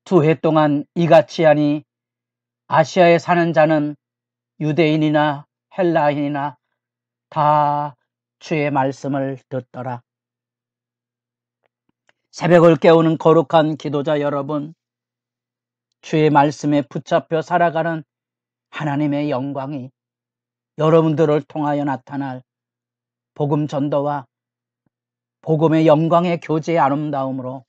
두 해 동안 이같이 하니 아시아에 사는 자는 유대인이나 헬라인이나 다 주의 말씀을 듣더라. 새벽을 깨우는 거룩한 기도자 여러분, 주의 말씀에 붙잡혀 살아가는 하나님의 영광이 여러분들을 통하여 나타날 복음 전도와 복음의 영광의 교제의 아름다움으로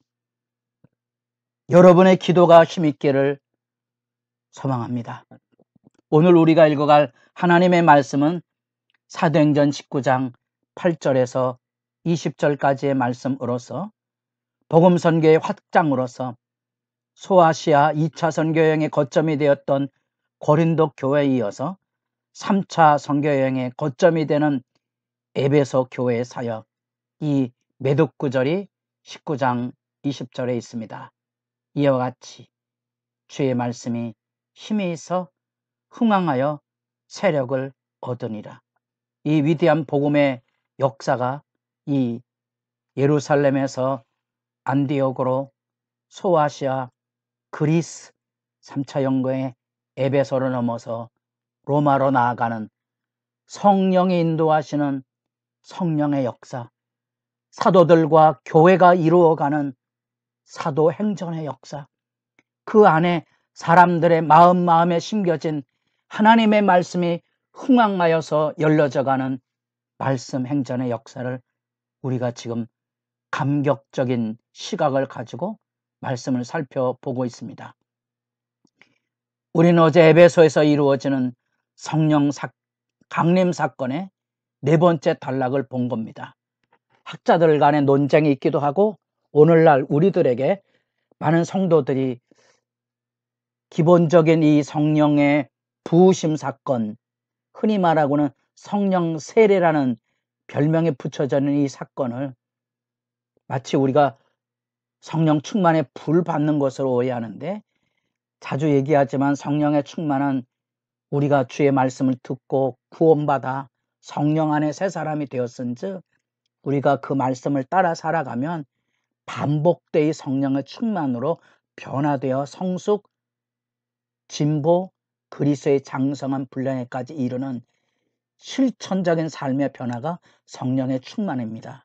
여러분의 기도가 힘있기를 소망합니다. 오늘 우리가 읽어갈 하나님의 말씀은 사도행전 19장 8절에서 20절까지의 말씀으로서 복음 선교의 확장으로서 소아시아 2차 선교여행의 거점이 되었던 고린도 교회에 이어서 3차 선교여행의 거점이 되는 에베소 교회의 사역, 이 매독구절이 19장 20절에 있습니다. 이와 같이 주의 말씀이 힘이 있어 흥황하여 세력을 얻으니라. 이 위대한 복음의 역사가 이 예루살렘에서 안디옥으로 소아시아, 그리스 3차 연거의 에베소를 넘어서 로마로 나아가는 성령이 인도하시는 성령의 역사, 사도들과 교회가 이루어가는 사도행전의 역사, 그 안에 사람들의 마음에 심겨진 하나님의 말씀이 흥황하여서 열려져가는 말씀 행전의 역사를 우리가 지금 감격적인 시각을 가지고 말씀을 살펴보고 있습니다. 우리는 어제 에베소에서 이루어지는 성령 강림 사건의 네 번째 단락을 본 겁니다. 학자들 간의 논쟁이 있기도 하고 오늘날 우리들에게 많은 성도들이 기본적인 이 성령의 부으심 사건, 흔히 말하고는 성령 세례라는 별명이 붙여져 있는 이 사건을 마치 우리가 성령 충만에 불 받는 것으로 오해하는데, 자주 얘기하지만 성령의 충만은 우리가 주의 말씀을 듣고 구원받아 성령 안에 새 사람이 되었은즉 우리가 그 말씀을 따라 살아가면 반복되이 성령의 충만으로 변화되어 성숙, 진보, 그리스도의 장성한 분량에까지 이르는 실천적인 삶의 변화가 성령의 충만입니다.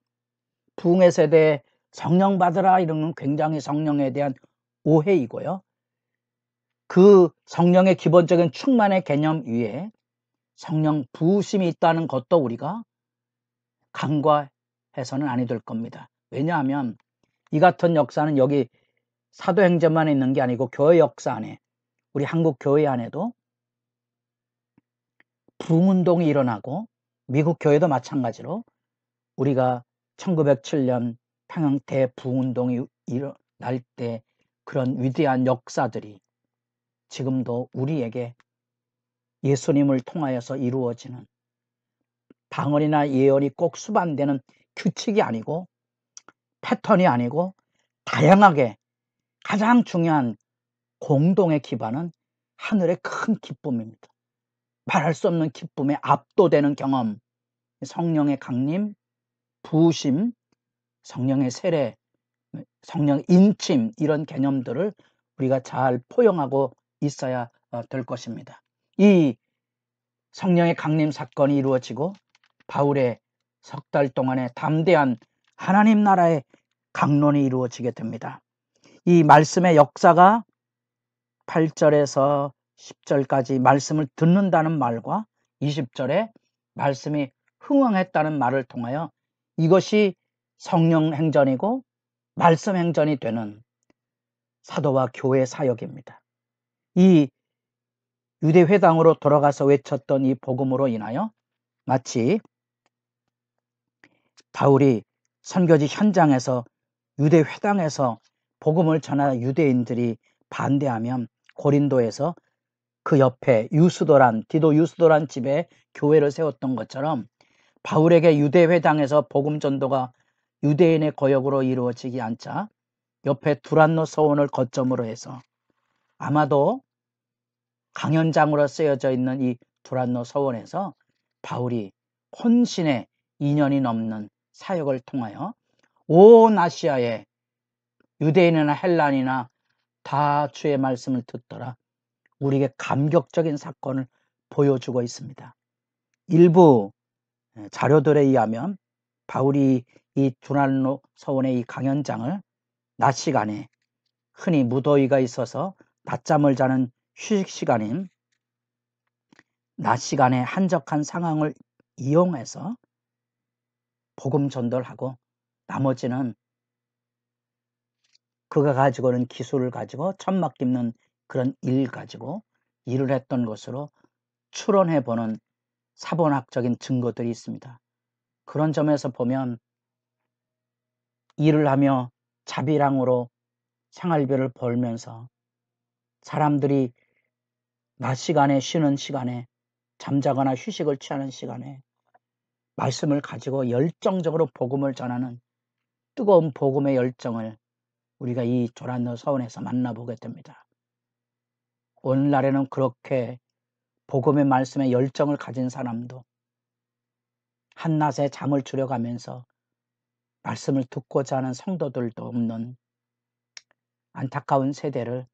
부흥의 세대에 성령 받으라 이러는 굉장히 성령에 대한 오해이고요. 그 성령의 기본적인 충만의 개념 위에 성령 부으심이 있다는 것도 우리가 간과해서는 아니 될 겁니다. 왜냐하면 이 같은 역사는 여기 사도행전만 있는 게 아니고 교회 역사 안에, 우리 한국 교회 안에도 부흥운동이 일어나고 미국 교회도 마찬가지로 우리가 1907년 평양 대부흥운동이 일어날 때 그런 위대한 역사들이 지금도 우리에게 예수님을 통하여서 이루어지는, 방언이나 예언이 꼭 수반되는 규칙이 아니고 패턴이 아니고 다양하게 가장 중요한 공동의 기반은 하늘의 큰 기쁨입니다. 말할 수 없는 기쁨에 압도되는 경험, 성령의 강림, 부으심, 성령의 세례, 성령 인침, 이런 개념들을 우리가 잘 포용하고 있어야 될 것입니다. 이 성령의 강림 사건이 이루어지고 바울의 석 달 동안의 담대한 하나님 나라의 강론이 이루어지게 됩니다. 이 말씀의 역사가 8절에서 10절까지 말씀을 듣는다는 말과 20절에 말씀이 흥황했다는 말을 통하여 이것이 성령 행전이고 말씀 행전이 되는 사도와 교회 사역입니다. 이 유대 회당으로 돌아가서 외쳤던 이 복음으로 인하여 마치 바울이 선교지 현장에서 유대 회당에서 복음을 전하 유대인들이 반대하면 고린도에서 그 옆에 디도 유스도란 집에 교회를 세웠던 것처럼 바울에게 유대 회당에서 복음 전도가 유대인의 거역으로 이루어지지 않자 옆에 두란노 서원을 거점으로 해서, 아마도 강연장으로 쓰여져 있는 이 두란노 서원에서 바울이 혼신의 2년이 넘는 사역을 통하여 온 아시아에 유대인이나 헬란이나 다 주의 말씀을 듣더라. 우리에게 감격적인 사건을 보여주고 있습니다. 일부 자료들에 의하면 바울이 이 두란노 서원의 이 강연장을 낮 시간에, 흔히 무더위가 있어서 낮잠을 자는 휴식 시간인 낮 시간에 한적한 상황을 이용해서 복음 전도하고, 나머지는 그가 가지고는 기술을 가지고 천막 깁는 그런 일 가지고 일을 했던 것으로 추론해보는 사본학적인 증거들이 있습니다. 그런 점에서 보면 일을 하며 자비랑으로 생활비를 벌면서 사람들이 낮 시간에, 쉬는 시간에, 잠자거나 휴식을 취하는 시간에 말씀을 가지고 열정적으로 복음을 전하는 뜨거운 복음의 열정을 우리가 이 조란노 서원에서 만나보게 됩니다. 오늘날에는 그렇게 복음의 말씀에 열정을 가진 사람도 한낮에 잠을 줄여가면서 말씀을 듣고자 하는 성도들도 없는 안타까운 세대를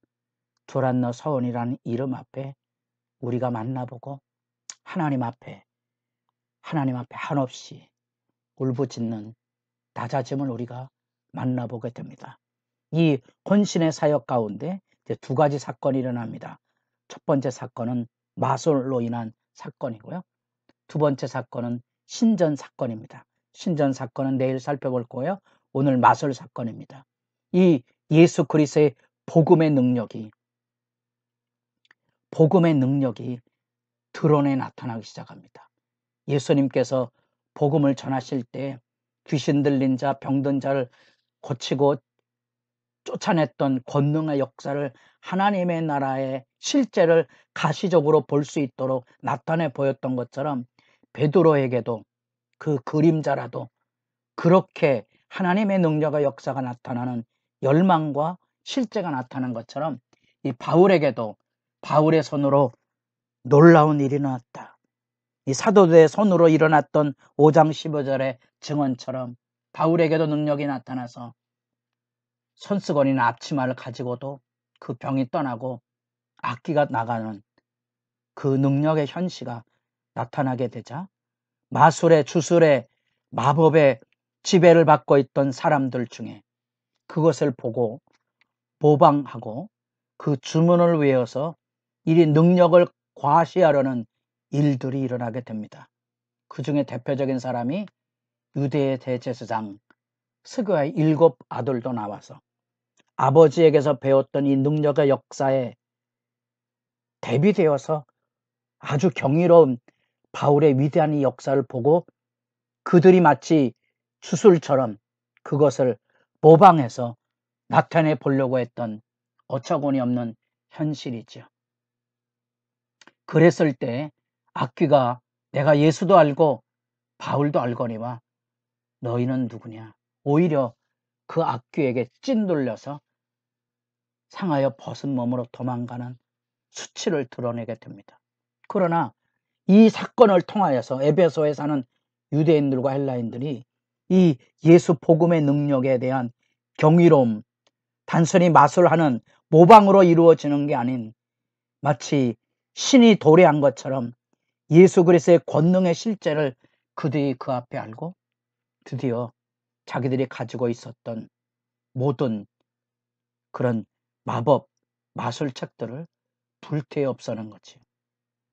두란노 서원이라는 이름 앞에 우리가 만나보고 하나님 앞에 한없이 울부짖는 낮아짐을 우리가 만나보게 됩니다. 이 헌신의 사역 가운데 이제 두 가지 사건이 일어납니다. 첫 번째 사건은 마술로 인한 사건이고요. 두 번째 사건은 신전 사건입니다. 신전 사건은 내일 살펴볼 거고요. 오늘 마술 사건입니다. 이 예수 그리스도의 복음의 능력이 드러내 나타나기 시작합니다. 예수님께서 복음을 전하실 때 귀신 들린 자, 병든 자를 고치고 쫓아냈던 권능의 역사를 하나님의 나라의 실제를 가시적으로 볼 수 있도록 나타내 보였던 것처럼 베드로에게도 그 그림자라도 그렇게 하나님의 능력의 역사가 나타나는 열망과 실제가 나타난 것처럼 이 바울에게도 바울의 손으로 놀라운 일이 나왔다. 이 사도들의 손으로 일어났던 5장 15절의 증언처럼 바울에게도 능력이 나타나서 손수건이나 앞치마를 가지고도 그 병이 떠나고 악기가 나가는 그 능력의 현시가 나타나게 되자 마술의 주술의 마법의 지배를 받고 있던 사람들 중에 그것을 보고 모방하고 그 주문을 외워서 이 능력을 과시하려는 일들이 일어나게 됩니다. 그 중에 대표적인 사람이 유대의 대제사장 스가의 7 아들도 나와서 아버지에게서 배웠던 이 능력의 역사에 대비되어서 아주 경이로운 바울의 위대한 이 역사를 보고 그들이 마치 주술처럼 그것을 모방해서 나타내 보려고 했던 어처구니 없는 현실이죠. 그랬을 때 악귀가 내가 예수도 알고 바울도 알거니와 너희는 누구냐? 오히려 그 악귀에게 찐돌려서 상하여 벗은 몸으로 도망가는 수치를 드러내게 됩니다. 그러나 이 사건을 통하여서 에베소에 사는 유대인들과 헬라인들이 이 예수 복음의 능력에 대한 경이로움, 단순히 마술하는 모방으로 이루어지는 게 아닌 마치 신이 도래한 것처럼 예수 그리스도의 권능의 실제를 그들이 그 앞에 알고 드디어 자기들이 가지고 있었던 모든 그런 마법, 마술책들을 불태워 없애는 거지.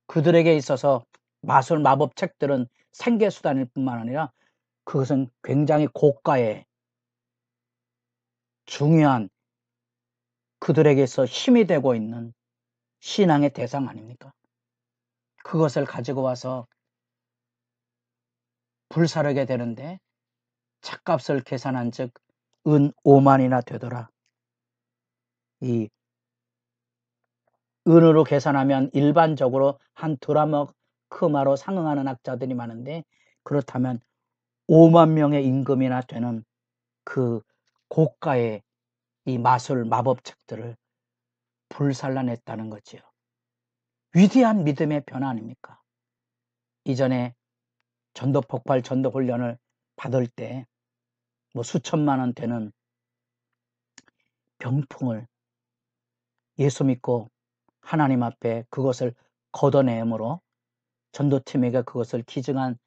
그들에게 있어서 마술 마법 책들은 생계수단일 뿐만 아니라 그것은 굉장히 고가의 중요한 그들에게서 힘이 되고 있는 신앙의 대상 아닙니까? 그것을 가지고 와서 불사르게 되는데 찻값을 계산한 즉 은 5만이나 되더라. 이 은으로 계산하면 일반적으로 한 드라마크마로 상응하는 학자들이 많은데 그렇다면 5만 명의 임금이나 되는 그 고가의 이 마술 마법책들을 불살라냈다는 거지요. 위대한 믿음의 변화 아닙니까? 이전에 전도 폭발 전도 훈련을 받을 때 뭐 수천만 원 되는 병풍을 예수 믿고 하나님 앞에 그것을 걷어내므로 전도팀에게 그것을 기증한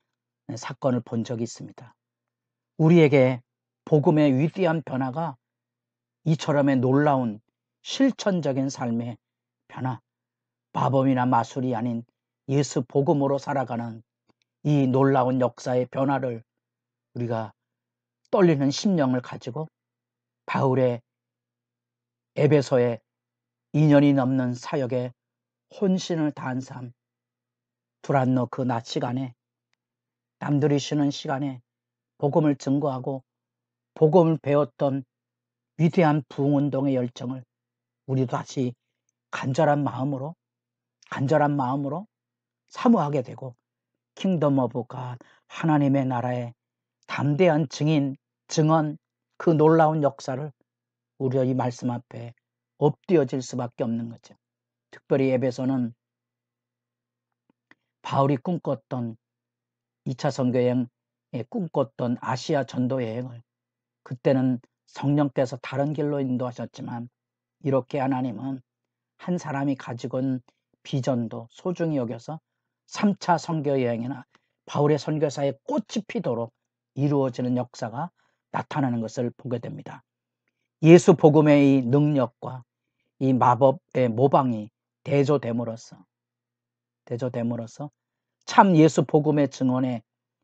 사건을 본 적이 있습니다. 우리에게 복음의 위대한 변화가 이처럼의 놀라운 실천적인 삶의 변화, 마법이나 마술이 아닌 예수 복음으로 살아가는 이 놀라운 역사의 변화를 우리가 떨리는 심령을 가지고 바울의 에베소의 2년이 넘는 사역에 혼신을 다한 삶, 두란노 그 낮 시간에 남들이 쉬는 시간에 복음을 증거하고 복음을 배웠던 위대한 부흥운동의 열정을 우리도 다시 간절한 마음으로 사모하게 되고 킹덤 오브 갓 하나님의 나라의 담대한 증언 그 놀라운 역사를 우리가 이 말씀 앞에 엎드려질 수밖에 없는 거죠. 특별히 에베소는 바울이 꿈꿨던 2차 선교여행에 꿈꿨던 아시아 전도 여행을 그때는 성령께서 다른 길로 인도하셨지만 이렇게 하나님은 한 사람이 가지고 온 비전도 소중히 여겨서 3차 선교여행이나 바울의 선교사에 꽃이 피도록 이루어지는 역사가 나타나는 것을 보게 됩니다. 예수 복음의 이 능력과 이 마법의 모방이 대조됨으로써 참 예수 복음의 증언의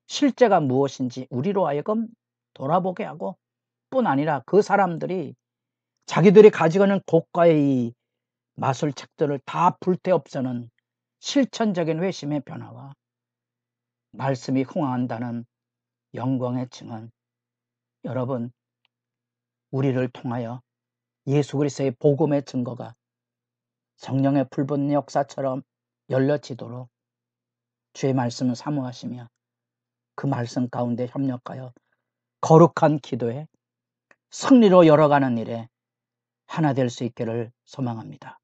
실제가 무엇인지 우리로 하여금 돌아보게 하고 뿐 아니라 그 사람들이 자기들이 가지고 있는 고가의 이 마술책들을 다 불태없애는 실천적인 회심의 변화와 말씀이 흥황한다는 영광의 증언. 여러분, 우리를 통하여 예수 그리스도의 복음의 증거가 성령의 불붙는 역사처럼 열려지도록 주의 말씀을 사모하시며 그 말씀 가운데 협력하여 거룩한 기도에 승리로 열어가는 일에 하나 될 수 있기를 소망합니다.